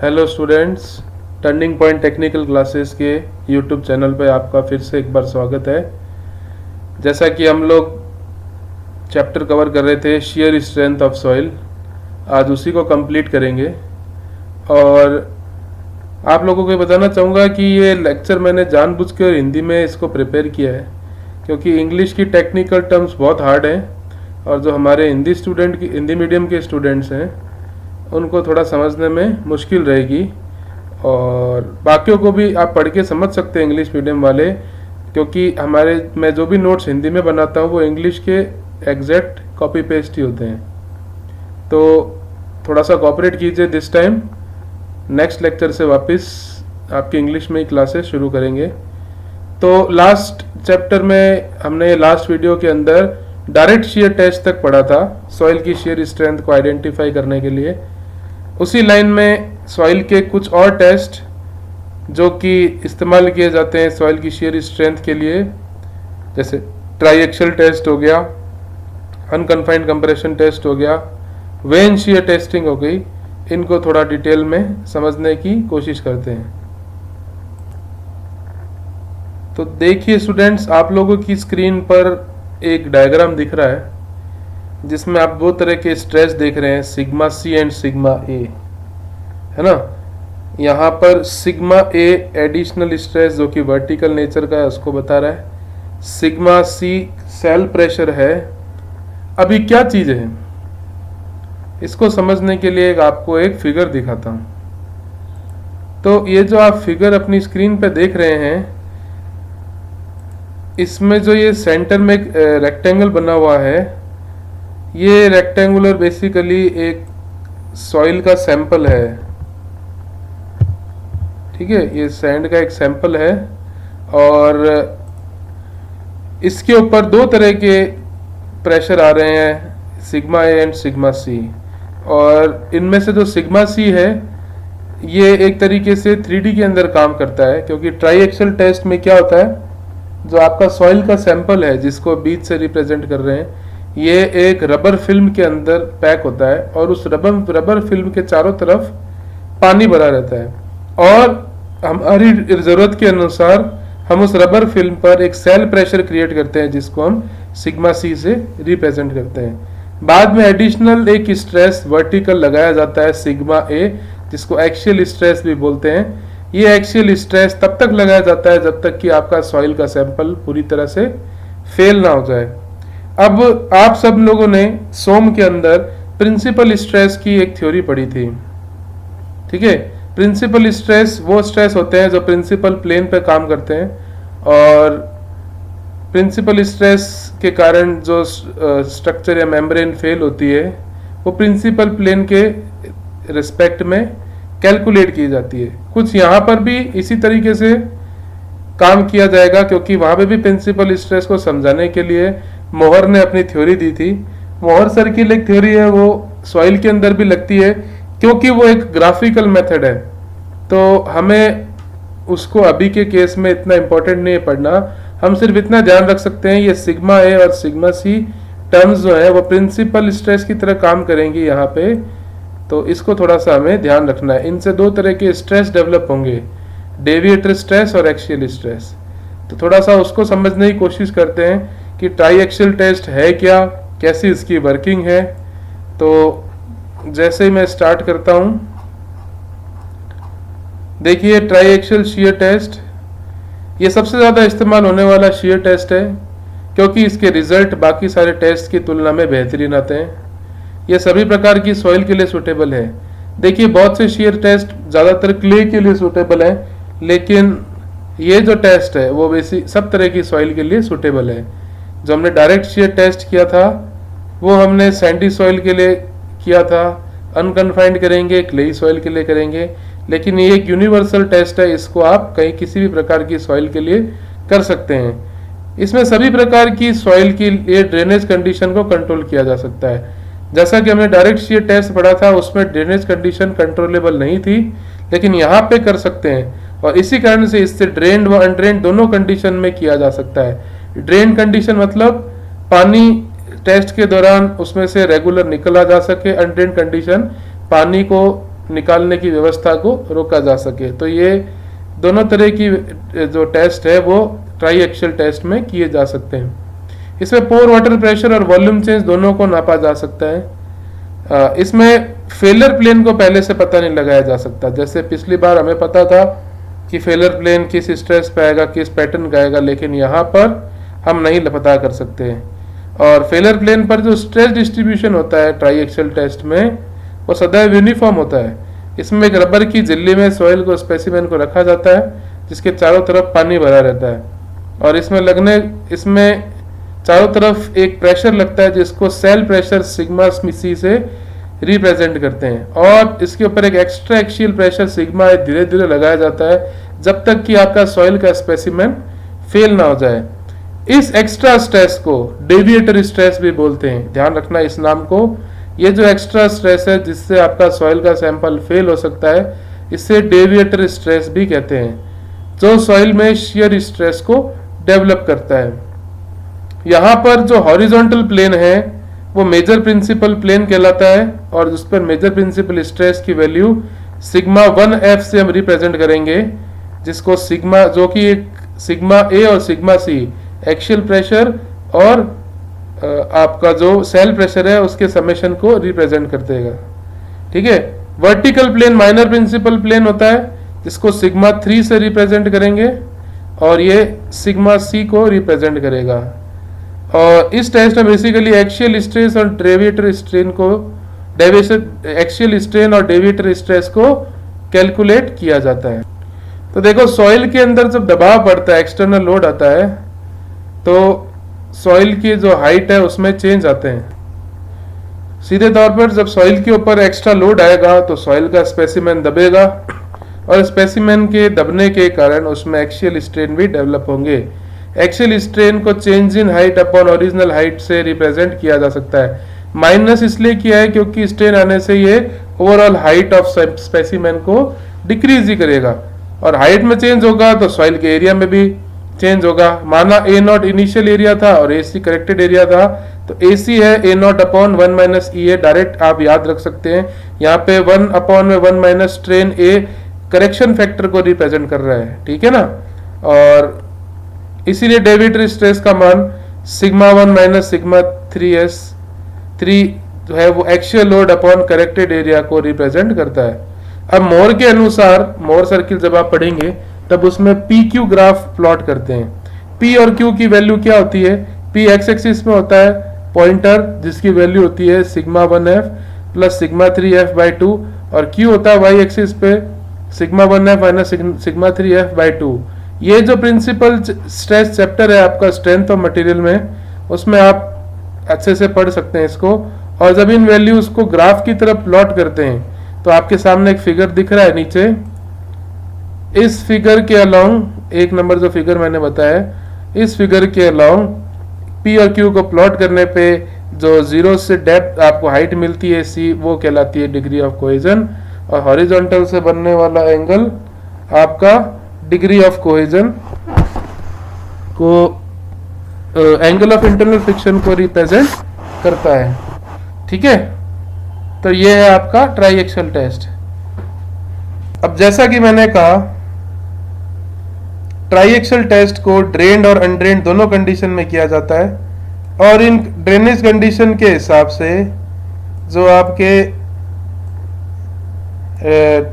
Hello students, turning point technical classes के YouTube channel पर आपका फिर से एक बार स्वागत है। जैसा कि हम लोग चैप्टर कवर कर रहे थे शेयर स्ट्रेंथ ऑफ सॉइल, आज उसी को कंप्लीट करेंगे। और आप लोगों को बताना चाहूँगा कि ये लेक्चर मैंने जानबूझकर हिंदी में इसको प्रिपेयर किया है, क्योंकि इंग्लिश की टेक्निकल टर्म्स बहुत हार्ड हैं और जो हमारे हिंदी मीडियम के स्टूडेंट्स हैं उनको थोड़ा समझने में मुश्किल रहेगी। और बाकियों को भी आप पढ़ के समझ सकते हैं इंग्लिश मीडियम वाले, क्योंकि मैं जो भी नोट्स हिंदी में बनाता हूँ वो इंग्लिश के एग्जैक्ट कॉपी पेस्ट ही होते हैं। तो थोड़ा सा कोऑपरेट कीजिए दिस टाइम। नेक्स्ट लेक्चर से वापस आपकी इंग्लिश में ही क्लासेस शुरू करेंगे। तो लास्ट चैप्टर में हमने लास्ट वीडियो के अंदर डायरेक्ट शेयर टेस्ट तक पढ़ा था, सॉइल की शेयर स्ट्रेंथ को आइडेंटिफाई करने के लिए। उसी लाइन में सॉइल के कुछ और टेस्ट जो कि इस्तेमाल किए जाते हैं सॉइल की शेयर स्ट्रेंथ के लिए, जैसे ट्राई-एक्सियल टेस्ट हो गया, अनकन्फाइंड कंप्रेशन टेस्ट हो गया, वेन शेयर टेस्टिंग हो गई, इनको थोड़ा डिटेल में समझने की कोशिश करते हैं। तो देखिए स्टूडेंट्स, आप लोगों की स्क्रीन पर एक डायग्राम दिख रहा है जिसमें आप दो तरह के स्ट्रेस देख रहे हैं, सिग्मा सी एंड सिग्मा ए, है ना। यहाँ पर सिग्मा ए एडिशनल स्ट्रेस जो कि वर्टिकल नेचर का है उसको बता रहा है, सिग्मा सी सेल प्रेशर है। अभी क्या चीज़ है इसको समझने के लिए आपको एक फिगर दिखाता हूँ। तो ये जो आप फिगर अपनी स्क्रीन पे देख रहे हैं, इसमें जो ये सेंटर में एक रेक्टेंगल बना हुआ है, ये रेक्टेंगुलर बेसिकली एक सॉइल का सैंपल है, ठीक है। ये सैंड का एक सैंपल है और इसके ऊपर दो तरह के प्रेशर आ रहे हैं, sigma A and sigma C. और इनमें से जो सिग्मा सी है ये एक तरीके से 3D के अंदर काम करता है, क्योंकि ट्राई-एक्सियल टेस्ट में क्या होता है, जो आपका सॉइल का सैंपल है जिसको बीच से रिप्रेजेंट कर रहे हैं, ये एक रबर फिल्म के अंदर पैक होता है और उस रबर फिल्म के चारों तरफ पानी भरा रहता है और हमारी ज़रूरत के अनुसार हम उस रबर फिल्म पर एक सेल प्रेशर क्रिएट करते हैं जिसको हम सिग्मा सी से रिप्रेजेंट करते हैं। बाद में एडिशनल एक स्ट्रेस वर्टिकल लगाया जाता है सिग्मा ए, जिसको एक्सियल स्ट्रेस भी बोलते हैं। ये एक्सियल स्ट्रेस तब तक लगाया जाता है जब तक कि आपका सॉइल का सैंपल पूरी तरह से फेल ना हो जाए। अब आप सब लोगों ने सोम के अंदर प्रिंसिपल स्ट्रेस की एक थ्योरी पढ़ी थी, ठीक है। प्रिंसिपल स्ट्रेस वो स्ट्रेस होते हैं जो प्रिंसिपल प्लेन पे काम करते हैं, और प्रिंसिपल स्ट्रेस के कारण जो स्ट्रक्चर या मेम्ब्रेन फेल होती है वो प्रिंसिपल प्लेन के रिस्पेक्ट में कैलकुलेट की जाती है। कुछ यहाँ पर भी इसी तरीके से काम किया जाएगा, क्योंकि वहाँ पे भी प्रिंसिपल स्ट्रेस को समझाने के लिए मोहर ने अपनी थ्योरी दी थी। मोहर सर्किल एक थ्योरी है, वो सॉइल के अंदर भी लगती है, क्योंकि वो एक ग्राफिकल मेथड है। तो हमें उसको अभी के केस में इतना इम्पोर्टेंट नहीं है पढ़ना, हम सिर्फ इतना ध्यान रख सकते हैं ये सिग्मा ए और सिग्मा सी टर्म्स जो है वो प्रिंसिपल स्ट्रेस की तरह काम करेंगी यहाँ पे। तो इसको थोड़ा सा हमें ध्यान रखना है। इनसे दो तरह के स्ट्रेस डेवलप होंगे, डेविएटर स्ट्रेस और एक्सियल स्ट्रेस। तो थोड़ा सा उसको समझने की कोशिश करते हैं कि ट्राई-एक्सियल टेस्ट है क्या, कैसी इसकी वर्किंग है। तो जैसे ही मैं स्टार्ट करता हूँ, देखिए ट्राई-एक्सियल शेयर टेस्ट ये सबसे ज़्यादा इस्तेमाल होने वाला शेयर टेस्ट है, क्योंकि इसके रिजल्ट बाकी सारे टेस्ट की तुलना में बेहतरीन आते हैं। ये सभी प्रकार की सॉइल के लिए सूटेबल है। देखिए बहुत से शेयर टेस्ट ज़्यादातर क्ले के लिए सूटेबल है, लेकिन ये जो टेस्ट है वो वैसी सब तरह की सॉइल के लिए सूटेबल है। जो हमने डायरेक्ट शेयर टेस्ट किया था वो हमने सैंडी सॉइल के लिए किया था, अनकन्फाइंड करेंगे क्लेई सॉइल के लिए करेंगे, लेकिन ये एक यूनिवर्सल टेस्ट है, इसको आप कहीं किसी भी प्रकार की सॉइल के लिए कर सकते हैं। इसमें सभी प्रकार की सॉइल के लिए ड्रेनेज कंडीशन को कंट्रोल किया जा सकता है। जैसा कि हमने डायरेक्ट शेयर टेस्ट पढ़ा था उसमें ड्रेनेज कंडीशन कंट्रोलेबल नहीं थी, लेकिन यहाँ पे कर सकते हैं, और इसी कारण से इससे ड्रेन्ड व अनड्रेन्ड दोनों कंडीशन में किया जा सकता है। ड्रेन कंडीशन मतलब पानी टेस्ट के दौरान उसमें से रेगुलर निकला जा सके, अनड्रेन्ड कंडीशन पानी को निकालने की व्यवस्था को रोका जा सके। तो ये दोनों तरह की जो टेस्ट है वो ट्राई एक्सियल टेस्ट में किए जा सकते हैं। इसमें पोर वाटर प्रेशर और वॉल्यूम चेंज दोनों को नापा जा सकता है। इसमें फेलर प्लेन को पहले से पता नहीं लगाया जा सकता। जैसे पिछली बार हमें पता था कि फेलर प्लेन किस स्ट्रेस पे आएगा, किस पैटर्न का आएगा, लेकिन यहाँ पर हम नहीं पता कर सकते हैं। और फेलर प्लेन पर जो स्ट्रेस डिस्ट्रीब्यूशन होता है ट्राई एक्सियल टेस्ट में वो सदैव यूनिफॉर्म होता है। इसमें एक रबर की झिल्ली में सॉइल को स्पेसिमेन को रखा जाता है जिसके चारों तरफ पानी भरा रहता है, और इसमें चारों तरफ एक प्रेशर लगता है जिसको सेल प्रेशर सिग्मा सी से रिप्रेजेंट करते हैं, और इसके ऊपर एक एक्स्ट्रा एक्सियल प्रेशर सिग्मा धीरे धीरे लगाया जाता है जब तक कि आपका सॉइल का स्पेसिमेन फेल ना हो जाए। इस एक्स्ट्रा स्ट्रेस को डेविएटर स्ट्रेस भी बोलते हैं, ध्यान रखना इस नाम को। ये जो एक्स्ट्रा स्ट्रेस है जिससे आपका सॉइल का सैंपल फेल हो सकता है, इसे डेविएटर स्ट्रेस भी कहते हैं, जो सॉइल में शियर स्ट्रेस को डेवलप करता है। यहाँ पर जो हॉरिजॉन्टल प्लेन है वो मेजर प्रिंसिपल प्लेन कहलाता है, और उस पर मेजर प्रिंसिपल स्ट्रेस की वैल्यू सिग्मा 1f से हम रिप्रेजेंट करेंगे, जिसको सिग्मा, जो कि एक सिग्मा ए और सिग्मा सी एक्सियल प्रेशर और आपका जो सेल प्रेशर है उसके समेशन को रिप्रेजेंट करते हैं। ठीक है। Vertical plane minor principal plane होता है जिसको सिग्मा 3 से रिप्रेजेंट करेंगे, और ये सिग्मा सी को रिप्रेजेंट करेगा। और इस टेस्ट में बेसिकली एक्सियल स्ट्रेस और डेविएटर स्ट्रेन को एक्सियल स्ट्रेन और डेविएटर स्ट्रेस को कैलकुलेट किया जाता है। तो देखो, सॉइल के अंदर जब दबाव पड़ता है, एक्सटर्नल लोड आता है, तो सॉइल की जो हाइट है उसमें चेंज आते हैं। सीधे तौर पर जब सॉइल के ऊपर एक्स्ट्रा लोड आएगा तो सॉइल का स्पेसिमेन दबेगा, और स्पेसिमेन के दबने के कारण उसमें एक्सियल स्ट्रेन भी डेवलप होंगे। एक्सियल स्ट्रेन को change in height upon original height से रिप्रेजेंट किया जा सकता है। माइनस इसलिए किया है क्योंकि स्ट्रेन आने से ये ओवरऑल हाइट ऑफ स्पेसिमेन को डिक्रीज ही करेगा, और हाइट में चेंज होगा तो सॉइल के एरिया में भी चेंज होगा। माना A0 इनिशियल एरिया था और AC करेक्टेड एरिया था, तो AC है A0 upon 1 minus EA, direct आप याद रख सकते हैं। यहाँ पे 1 अपॉन में 1 minus strain A correction factor को रिप्रेजेंट कर रहा है, ठीक है ना। और इसीलिए डेविएटर स्ट्रेस का मान सिग्मा 1 माइनस सिग्मा 3 जो है वो axial load upon corrected area को रिप्रेजेंट करता है। अब मोर के अनुसार, मोर सर्किल जब आप पढ़ेंगे तब उसमें PQ ग्राफ प्लॉट करते हैं। P और Q की वैल्यू क्या होती है? P एक्स एक्सिस में होता है पॉइंटर, जिसकी वैल्यू होती है sigma 1f plus sigma 3f by 2, और Q होता है वाई एक्सिस पे sigma 1f minus sigma 3f by 2। ये जो प्रिंसिपल स्ट्रेस चैप्टर है आपका स्ट्रेंथ ऑफ मटेरियल में, उसमें आप अच्छे से पढ़ सकते हैं इसको। और जब इन वैल्यूज को ग्राफ की तरफ प्लॉट करते हैं तो आपके सामने एक फिगर दिख रहा है नीचे। इस फिगर के अलोंग, एक नंबर जो फिगर मैंने बताया, इस फिगर के अलोंग P और Q को प्लॉट करने पे जो जीरो से डेप्थ आपको हाइट मिलती है C, वो कहलाती है डिग्री ऑफ कोहेजन, और हॉरिजॉन्टल से बनने वाला एंगल आपका डिग्री ऑफ कोहेजन को, एंगल ऑफ इंटरनल फ्रिक्शन को रिप्रेजेंट करता है। ठीक है। तो ये है आपका ट्राई एक्सियल टेस्ट। अब जैसा कि मैंने कहा, ट्राई एक्सियल टेस्ट को ड्रेन्ड और अनड्रेन्ड दोनों कंडीशन में किया जाता है, और इन ड्रेनेज कंडीशन के हिसाब से जो आपके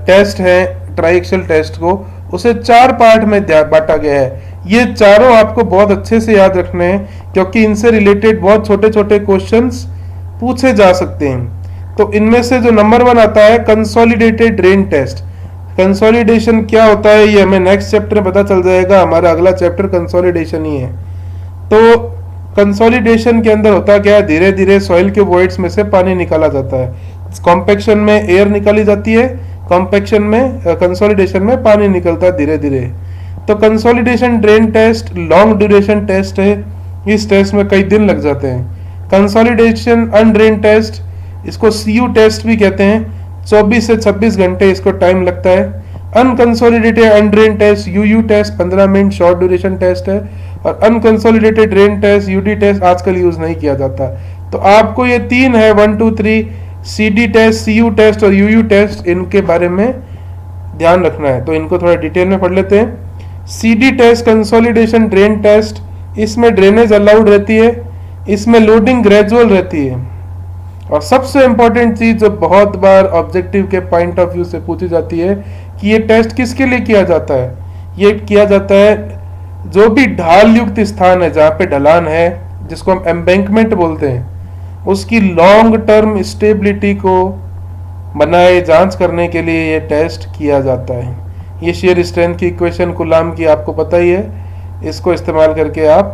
टेस्ट है ट्राई एक्सियल टेस्ट को, उसे 4 पार्ट में बांटा गया है। ये चारों आपको बहुत अच्छे से याद रखने हैं क्योंकि इनसे रिलेटेड बहुत छोटे छोटे क्वेश्चंस पूछे जा सकते हैं। तो इनमें से जो नंबर 1 आता है कंसोलिडेटेड ड्रेन टेस्ट। कंसोलिडेशन क्या होता है ये हमें नेक्स्ट चैप्टर में पता चल जाएगा, हमारा अगला चैप्टर कंसोलिडेशन ही है। तो कंसोलिडेशन के अंदर होता क्या है, धीरे धीरे सॉइल के वॉइड्स में से पानी निकाला जाता है। कॉम्पैक्शन में एयर निकाली जाती है, कॉम्पैक्शन में, कंसोलिडेशन में पानी निकलता है धीरे धीरे। तो consolidation drain test long duration test है, इस टेस्ट में कई दिन लग जाते हैं। कंसोलिडेशन अनड्रेन टेस्ट, इसको CU टेस्ट भी कहते हैं, 24 से 26 घंटे इसको टाइम लगता है। Unconsolidated undrain test UU test 15 minute short duration test है, और unconsolidated drain test UD test आजकल यूज नहीं किया जाता। तो आपको ये 3 है 1 2 3 CD टेस्ट, CU टेस्ट और UU टेस्ट, इनके बारे में ध्यान रखना है। तो इनको थोड़ा डिटेल में पढ़ लेते हैं। CD test consolidation drain test, इसमें ड्रेनेज अलाउड रहती है, इसमें लोडिंग ग्रेजुअल रहती है, और सबसे इंपॉर्टेंट चीज जो बहुत बार ऑब्जेक्टिव के पॉइंट ऑफ व्यू से पूछी जाती है कि ये टेस्ट किसके लिए किया जाता है। ये किया जाता है जो भी ढाल युक्त स्थान है, जहाँ पे ढलान है, जिसको हम एम्बैंकमेंट बोलते हैं, उसकी लॉन्ग टर्म स्टेबिलिटी को बनाए जांच करने के लिए ये टेस्ट किया जाता है। ये शेयर स्ट्रेंथ की इक्वेशन कूलाम की आपको पता ही है, इसको इस्तेमाल करके आप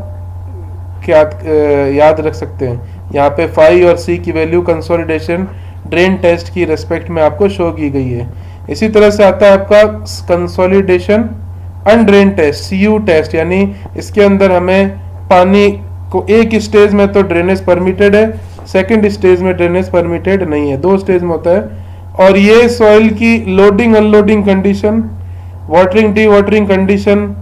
क्या याद रख सकते हैं। यहाँ पे फाई और सी की वैल्यू कंसोलिडेशन ड्रेन टेस्ट की रेस्पेक्ट में आपको शो की गई है। इसी तरह से आता है आपका consolidation undrain test, CU test, यानी इसके अंदर हमें पानी को एक स्टेज में तो ड्रेनेज परमिटेड है, सेकंड स्टेज में ड्रेनेज परमिटेड नहीं है, 2 स्टेज में होता है। और ये सॉइल की loading unloading condition, watering D watering condition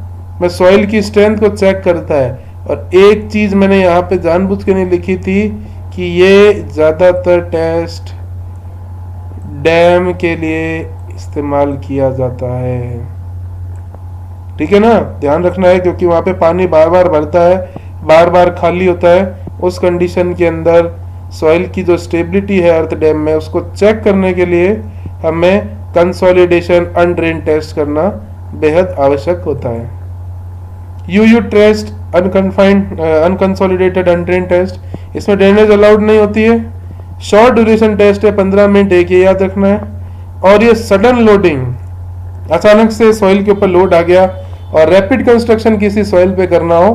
में सॉइल की स्ट्रेंथ को चेक करता है। और एक चीज मैंने यहाँ पे जानबूझ के नहीं लिखी थी कि ये ज्यादातर टेस्ट डैम के लिए इस्तेमाल किया जाता है, ठीक है ना, ध्यान रखना है, क्योंकि वहां पे पानी बार बार भरता है, बार बार खाली होता है। उस कंडीशन के अंदर सॉइल की जो स्टेबिलिटी है अर्थ डैम में, उसको चेक करने के लिए हमें कंसोलिडेशन अनड्रेन टेस्ट करना बेहद आवश्यक होता है। UU test unconsolidated undrain test, इसमें ड्रेनेज अलाउड नहीं होती है, शॉर्ट ड्यूरेशन टेस्ट है, 15 मिनट, एक ये याद रखना है। और ये सडन लोडिंग, अचानक से सॉइल के ऊपर लोड आ गया और रैपिड कंस्ट्रक्शन किसी सॉइल पे करना हो,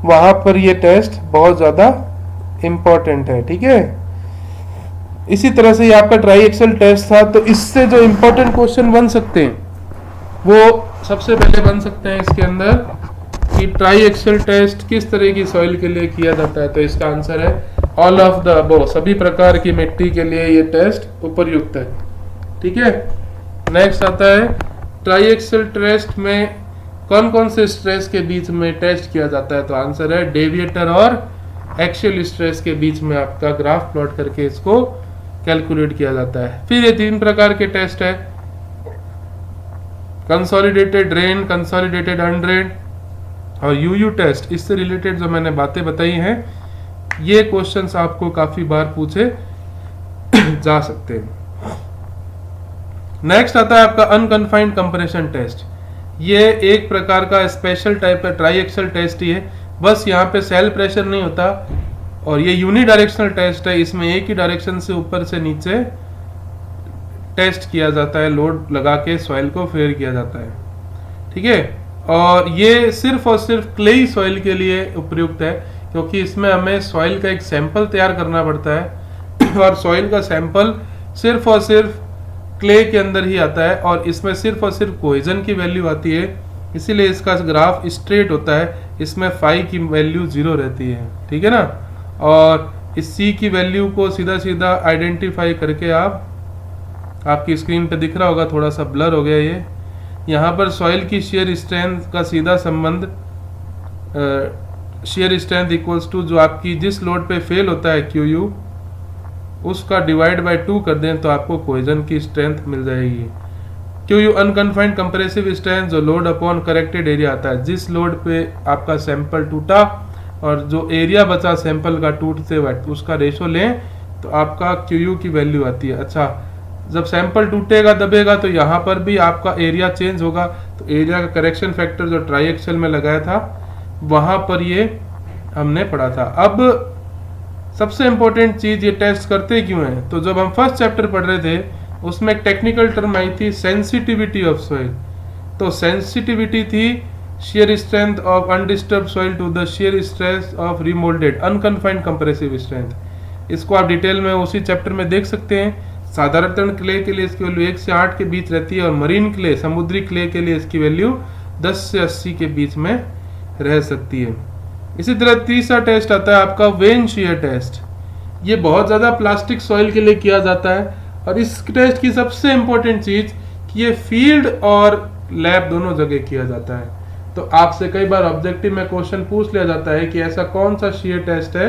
वहां पर ये टेस्ट बहुत ज्यादा इंपॉर्टेंट है, ठीक है। इसी तरह से ये आपका ट्राई एक्सेल टेस्ट था। तो इससे जो इंपॉर्टेंट क्वेश्चन बन सकते हैं वो सबसे पहले बन सकते हैं इसके अंदर कि ट्राई एक्सेल टेस्ट किस तरह की सॉइल के लिए किया जाता है। तो इसका आंसर है ऑल ऑफ द अबव, सभी प्रकार की मिट्टी के लिए ये टेस्ट उपयुक्त है, ठीक है। नेक्स्ट आता है ट्राई एक्सेल टेस्ट में कौन कौन से स्ट्रेस के बीच में टेस्ट किया जाता है। तो आंसर है डेविएटर और एक्सियल स्ट्रेस के बीच में आपका ग्राफ प्लॉट करके इसको कैलकुलेट किया जाता है। फिर ये 3 प्रकार के टेस्ट है, कंसोलिडेटेड ड्रेन, कंसोलिडेटेड अनड्रेन और UU टेस्ट। इससे रिलेटेड जो मैंने बातें बताई हैं, ये क्वेश्चंस आपको काफी बार पूछे जा सकते हैं। नेक्स्ट आता है आपका अनकन्फाइंड कंप्रेशन टेस्ट। ये एक प्रकार का स्पेशल टाइप का ट्राई एक्सेल टेस्ट ही है, बस यहाँ पे सेल प्रेशर नहीं होता और ये यूनिडायरेक्शनल टेस्ट है। इसमें एक ही डायरेक्शन से ऊपर से नीचे टेस्ट किया जाता है, लोड लगा के सॉइल को फेयर किया जाता है, ठीक है। और ये सिर्फ और सिर्फ क्लेई सॉइल के लिए उपयुक्त है, क्योंकि इसमें हमें सॉइल का एक सैंपल तैयार करना पड़ता है और सॉइल का सैंपल सिर्फ और सिर्फ क्ले के अंदर ही आता है और इसमें सिर्फ और सिर्फ कोहेजन की वैल्यू आती है, इसीलिए इसका ग्राफ स्ट्रेट होता है। इसमें फाई की वैल्यू 0 रहती है, ठीक है ना। और इस सी की वैल्यू को सीधा सीधा आइडेंटिफाई करके आपकी स्क्रीन पे दिख रहा होगा, थोड़ा सा ब्लर हो गया ये। यहाँ पर सॉइल की शेयर स्ट्रेंथ का सीधा संबंध शेयर स्ट्रेंथ इक्वल्स टू जो आपकी जिस लोड पे फेल होता है QU, उसका डिवाइड बाय 2 कर दें तो आपको कोहेजन की स्ट्रेंथ मिल जाएगी। QU अनकन्फाइंड कंप्रेसिव स्ट्रेंथ, जो लोड अपॉन करेक्टेड एरिया आता है, जिस लोड पे आपका सैंपल टूटा और जो एरिया बचा सैंपल का टूटते वक्त उसका रेशो लें तो आपका QU की वैल्यू आती है। अच्छा, जब सैंपल टूटेगा दबेगा तो यहाँ पर भी आपका एरिया चेंज होगा, तो एरिया का करेक्शन फैक्टर जो ट्राई एक्सेल में लगाया था वहां पर ये हमने पढ़ा था। अब सबसे इंपॉर्टेंट चीज, ये टेस्ट करते क्यों हैं। तो जब हम फर्स्ट चैप्टर पढ़ रहे थे उसमें एक टेक्निकल टर्म आई थी सेंसिटिविटी ऑफ सॉइल। तो सेंसिटिविटी थी shear strength of undisturbed soil to the shear stress of remolded unconfined compressive strength। इसको आप डिटेल में उसी चैप्टर में देख सकते हैं। साधारण क्ले के लिए इसकी वैल्यू 1 से 8 के बीच रहती है और मरीन क्ले, समुद्री क्ले के लिए इसकी वैल्यू 10 से 80 के बीच में रह सकती है। इसी तरह तीसरा टेस्ट आता है आपका वेन शीयर टेस्ट। ये बहुत ज़्यादा प्लास्टिक सॉइल के लिए किया जाता है और इस टेस्ट की सबसे इम्पोर्टेंट चीज़ कि ये फील्ड और लैब दोनों जगह किया जाता है। तो आपसे कई बार ऑब्जेक्टिव में क्वेश्चन पूछ लिया जाता है कि ऐसा कौन सा शीयर टेस्ट है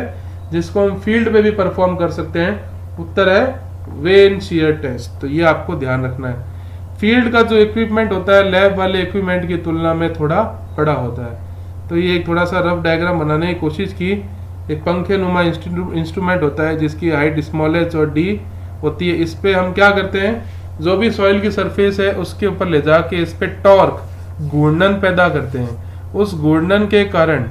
जिसको हम फील्ड पे भी परफॉर्म कर सकते हैं। उत्तर है वेन शियर टेस्ट, तो ये आपको ध्यान रखना है। फील्ड का जो इक्विपमेंट होता है लैब वाले इक्विपमेंट की तुलना में थोड़ा बड़ा होता है। तो ये एक थोड़ा सा रफ डायग्राम बनाने की कोशिश की। एक पंखे नुमा इंस्ट्रूमेंट होता है जिसकी हाइट स्मॉल एच और डी होती है। इस पे हम क्या करते हैं, जो भी सॉइल की सरफेस है उसके ऊपर ले जाके इस पे टॉर्क घूर्णन पैदा करते हैं। उस घूर्णन के कारण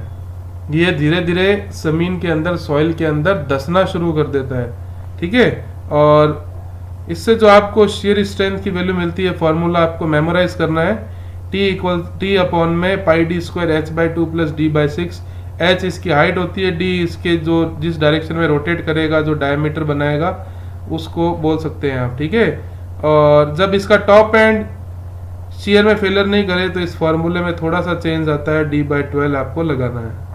ये धीरे धीरे जमीन के अंदर, सॉइल के अंदर धंसना शुरू कर देता है। ठीक है, और इससे जो आपको शेयर स्ट्रेंथ की वैल्यू मिलती है, फॉर्मूला आपको मेमोराइज करना है। T अपॉन में pi D square H by 2 plus D by 6। H इसकी हाइट होती है, डी इसके जो जिस डायरेक्शन में रोटेट करेगा, जो डायमीटर बनाएगा उसको बोल सकते हैं आप। ठीक है, और जब इसका टॉप एंड शेयर में फेलर नहीं करे तो इस फॉर्मूले में थोड़ा सा चेंज आता है, डी बाई 12 आपको लगाना है।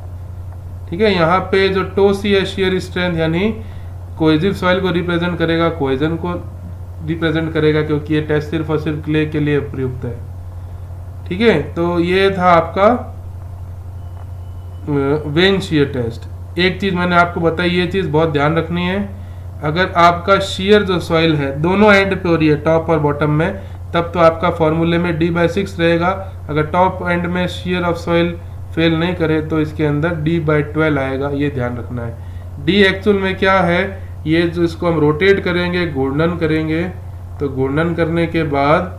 ठीक है, यहाँ पे जो टो सी है शेयर स्ट्रेंथ यानी कोहेसिव सॉइल को रिप्रेजेंट करेगा, कोहेजन को रिप्रेजेंट करेगा, क्योंकि ये टेस्ट सिर्फ और सिर्फ क्ले के लिए प्रयुक्त है। ठीक है, तो ये था आपका वेन शियर टेस्ट। एक चीज मैंने आपको बताई, ये चीज बहुत ध्यान रखनी है, अगर आपका शियर जो सॉइल है दोनों एंड पे हो रही है, टॉप और बॉटम में, तब तो आपका फॉर्मूले में डी बाई 6 रहेगा। अगर टॉप एंड में शियर ऑफ सॉइल फेल नहीं करे तो इसके अंदर डी बाई 12 आएगा, ये ध्यान रखना है। डी एक्चुअल में क्या है, ये जो इसको हम रोटेट करेंगे, घूर्णन करेंगे, तो घूर्णन करने के बाद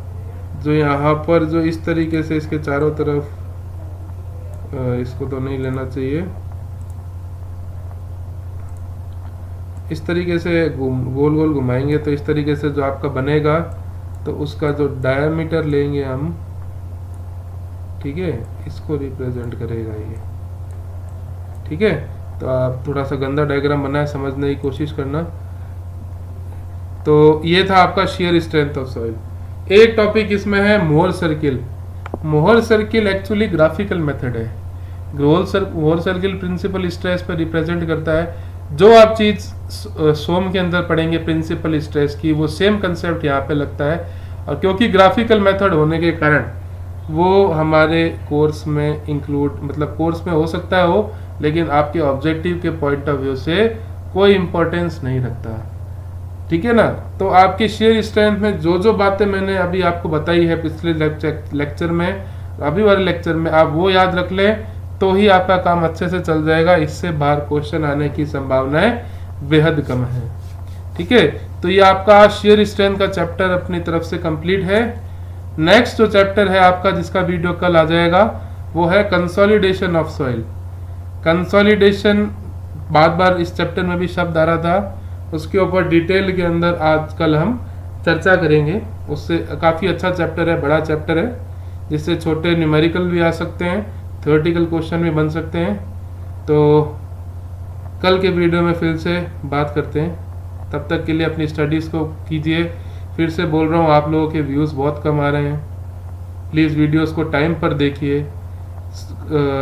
जो यहाँ पर जो इस तरीके से इसके चारों तरफ, इसको तो नहीं लेना चाहिए, इस तरीके से गोल गोल घुमाएंगे तो इस तरीके से जो आपका बनेगा, तो उसका जो डायमीटर लेंगे हम, ठीक है, इसको रिप्रेजेंट करेगा ये। ठीक है, तो आप थोड़ा सा गंदा डायग्राम बनाए, समझने की कोशिश करना। तो ये था आपका शेयर स्ट्रेंथ ऑफ सॉइल। एक टॉपिक इसमें है मोहर सर्किल। मोहर सर्किल एक्चुअली ग्राफिकल मेथड है। मोहर सर्किल प्रिंसिपल स्ट्रेस पर रिप्रेजेंट करता है। जो आप चीज सोम के अंदर पढ़ेंगे प्रिंसिपल स्ट्रेस की, वो सेम कंसेप्ट यहाँ पे लगता है, और क्योंकि ग्राफिकल मेथड होने के कारण वो हमारे कोर्स में इंक्लूड, मतलब कोर्स में हो सकता है हो, लेकिन आपके ऑब्जेक्टिव के पॉइंट ऑफ व्यू से कोई इंपॉर्टेंस नहीं रखता। ठीक है ना, तो आपकी शेयर स्ट्रेंथ में जो जो बातें मैंने अभी आपको बताई है पिछले लेक्चर में, अभी वाले लेक्चर में, आप वो याद रख लें तो ही आपका काम अच्छे से चल जाएगा। इससे बाहर क्वेश्चन आने की संभावनाएं बेहद कम है। ठीक है, तो ये आपका शेयर स्ट्रेंथ का चैप्टर अपनी तरफ से कंप्लीट है। नेक्स्ट जो चैप्टर है आपका, जिसका वीडियो कल आ जाएगा, वो है कंसोलिडेशन ऑफ सॉइल। कंसोलिडेशन बार बार इस चैप्टर में भी शब्द आ रहा था, उसके ऊपर डिटेल के अंदर आज कल हम चर्चा करेंगे। उससे काफ़ी अच्छा चैप्टर है, बड़ा चैप्टर है, जिससे छोटे न्यूमेरिकल भी आ सकते हैं, थ्योरेटिकल क्वेश्चन भी बन सकते हैं। तो कल के वीडियो में फिर से बात करते हैं। तब तक के लिए अपनी स्टडीज़ को कीजिए। फिर से बोल रहा हूँ, आप लोगों के व्यूज़ बहुत कम आ रहे हैं, प्लीज़ वीडियोस को टाइम पर देखिए।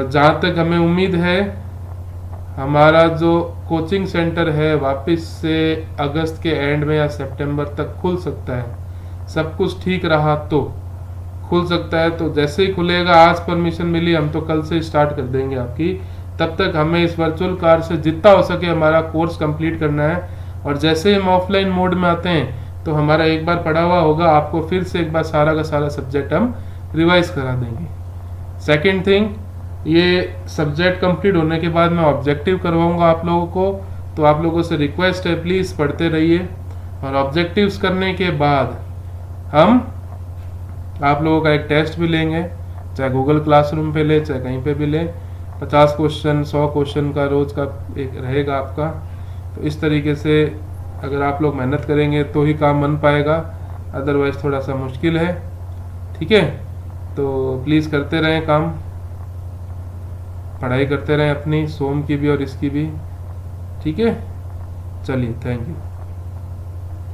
जहाँ तक हमें उम्मीद है, हमारा जो कोचिंग सेंटर है वापस से अगस्त के एंड में या सितंबर तक खुल सकता है। सब कुछ ठीक रहा तो खुल सकता है, तो जैसे ही खुलेगा, आज परमिशन मिली, हम तो कल से स्टार्ट कर देंगे आपकी। तब तक हमें इस वर्चुअल कार से जितना हो सके हमारा कोर्स कंप्लीट करना है, और जैसे ही हम ऑफलाइन मोड में आते हैं तो हमारा एक बार पढ़ा हुआ होगा, आपको फिर से एक बार सारा का सारा सब्जेक्ट हम रिवाइज करा देंगे। सेकेंड थिंग, ये सब्जेक्ट कंप्लीट होने के बाद मैं ऑब्जेक्टिव करवाऊंगा आप लोगों को, तो आप लोगों से रिक्वेस्ट है, प्लीज़ पढ़ते रहिए। और ऑब्जेक्टिव्स करने के बाद हम आप लोगों का एक टेस्ट भी लेंगे, चाहे गूगल क्लासरूम पे ले, चाहे कहीं पे भी ले। 50 क्वेश्चन 100 क्वेश्चन का रोज का एक रहेगा आपका। तो इस तरीके से अगर आप लोग मेहनत करेंगे तो ही काम बन पाएगा, अदरवाइज थोड़ा सा मुश्किल है। ठीक है, तो प्लीज़ करते रहें काम, पढ़ाई करते रहें अपनी, सोम की भी और इसकी भी। ठीक है, चलिए, थैंक यू।